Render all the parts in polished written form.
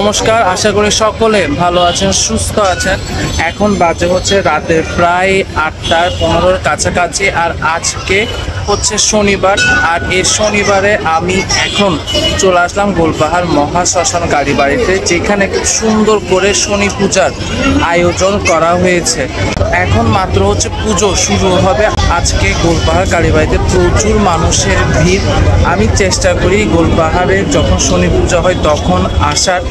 নমস্কার, আশা করি সকলে ভালো আছেন, সুস্থ আছেন। এখন বাজে হচ্ছে রাতের প্রায় 8:15 কাছাকাছি। আর আজকে হচ্ছে শনিবার। আর এই শনিবারে আমি এখন চলে আসলাম গোলপাহাড় মহাশ্মশান কালীবাড়িতে, যেখানে খুব সুন্দর করে শনি পূজার আয়োজন করা হয়েছে। এখন মাত্র হচ্ছে পুজো শুরু হবে। আজকে গোলপাহাড় কালীবাড়িতে প্রচুর মানুষের ভিড়। আমি চেষ্টা করি গোলপাহাড়ে যখন শনি পূজা হয় তখন আসার,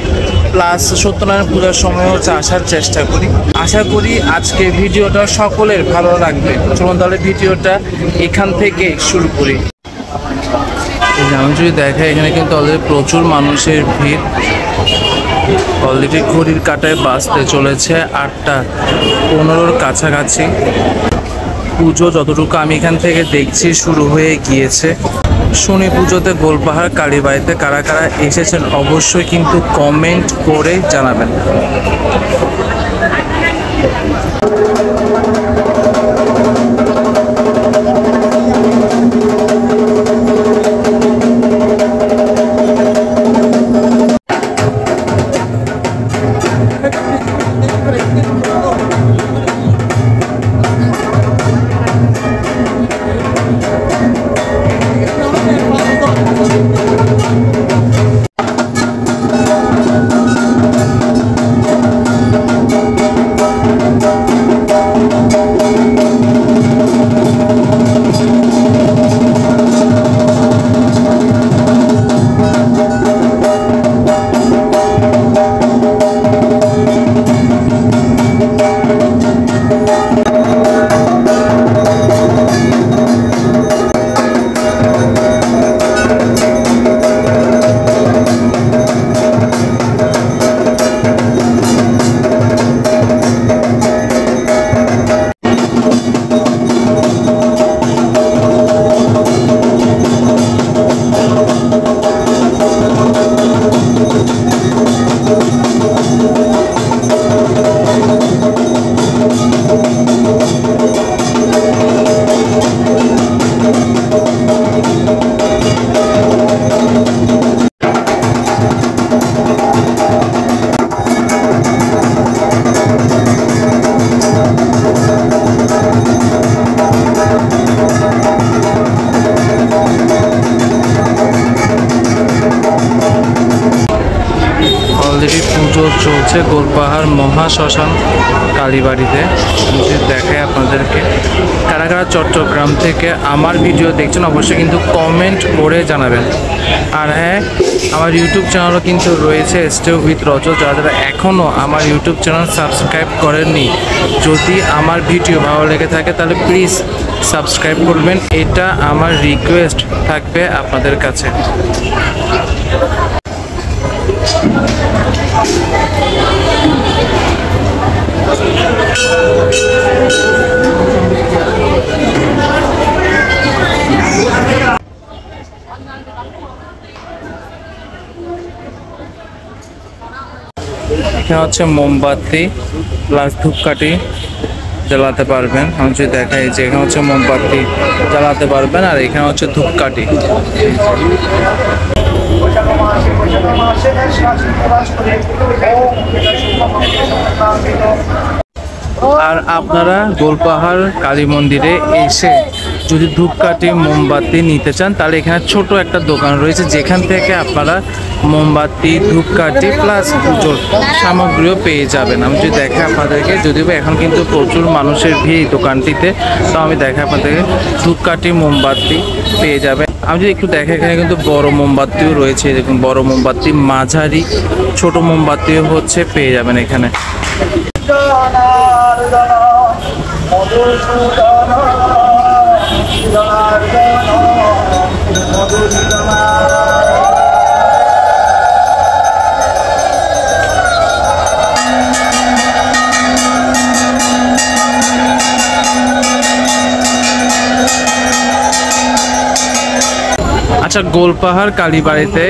প্লাস সত্যনারায়ণ পূজার সময় হচ্ছে আসার চেষ্টা করি। আশা করি আজকে ভিডিওটা সকলের ভালো লাগবে। চলুন তাহলে ভিডিওটা এখান থেকে শুরু করি। আমি যদি দেখা, এখানে কিন্তু অলরেডি প্রচুর মানুষের ভিড়। অলরেডি ঘড়ির কাঁটায় বাজতে চলেছে 8:15 কাছাকাছি। পুজো যতটুকু আমি এখান থেকে দেখছি শুরু হয়ে গিয়েছে। শনি পুজোতে গোলপাহাড় কালীবাড়িতে কারা কারা এসেছেন অবশ্যই কিন্তু কমেন্ট করে জানাবেন। অলরেডি পুজো চলছে গোলপাহাড় মহাশ্মশান কালীবাড়িতে। দেখায় আপনাদেরকে, কারা কারা চট্টগ্রাম থেকে আমার ভিডিও দেখছেন অবশ্যই কিন্তু কমেন্ট করে জানাবেন। আর হ্যাঁ, আমার ইউটিউব চ্যানেলও কিন্তু রয়েছে স্টে উইথ রজত। যারা যারা এখনও আমার ইউটিউব চ্যানেল সাবস্ক্রাইব করেননি, যদি আমার ভিডিও ভালো লেগে থাকে তাহলে প্লিজ সাবস্ক্রাইব করবেন। এটা আমার রিকোয়েস্ট থাকবে আপনাদের কাছে। এখানে হচ্ছে মোমবাতি প্লাস ধূপকাঠি জ্বালাতে পারবেন। আমি যদি দেখাই যে এখানে হচ্ছে মোমবাতি জ্বালাতে পারবেন, আর এখানে হচ্ছে ধূপকাঠি। আর আপনারা গোলপাহাড় কালী মন্দিরে এসে যদি ধূপকাঠি মোমবাতি নিতে চান তাহলে এখানে ছোট একটা দোকান রয়েছে, যেখান থেকে আপনারা মোমবাতি, ধূপকাঠি প্লাস পুজোর সামগ্রীও পেয়ে যাবেন। আমি যদি দেখে আপনাদেরকে, যদিও এখন কিন্তু প্রচুর মানুষের ভিড় দোকানটিতে, তো আমি দেখে আপনাদেরকে ধূপকাঠি মোমবাতি পেয়ে যাবেন। আমি যদি একটু দেখে, এখানে কিন্তু বড় মোমবাতিও রয়েছে। দেখুন, বড় মোমবাতি, মাঝারি, ছোট মোমবাতিও হচ্ছে পেয়ে যাবেন এখানে। আচ্ছা, গোলপাহাড় কালীবাড়িতে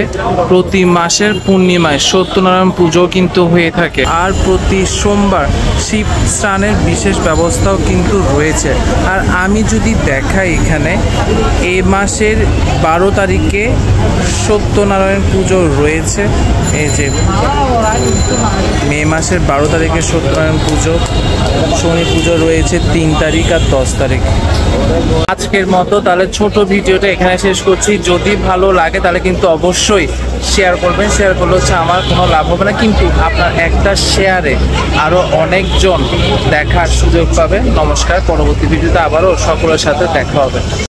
প্রতি মাসের পূর্ণিমায় সত্যনারায়ণ পুজো কিন্তু হয়ে থাকে, আর প্রতি সোমবার শিব স্নানের বিশেষ ব্যবস্থাও কিন্তু রয়েছে। আর আমি যদি দেখাই এখানে এই মাসের 12 তারিখে সত্যনারায়ণ পুজো রয়েছে। এই যে মে মাসের 12 তারিখে সত্যনারায়ণ পুজো, শনি পুজো রয়েছে 3 তারিখ আর 10 তারিখ। আজকের মতো তাহলে ছোট ভিডিওটা এখানে শেষ করছি। যদি ভালো লাগে তাহলে কিন্তু অবশ্যই শেয়ার করবেন। শেয়ার করলে হচ্ছে আমার কোনো লাভ হবে না, কিন্তু আপনার একটা শেয়ারে আরও অনেকজন দেখার সুযোগ পাবে। নমস্কার, পরবর্তী ভিডিওতে আবারও সকলের সাথে দেখা হবে।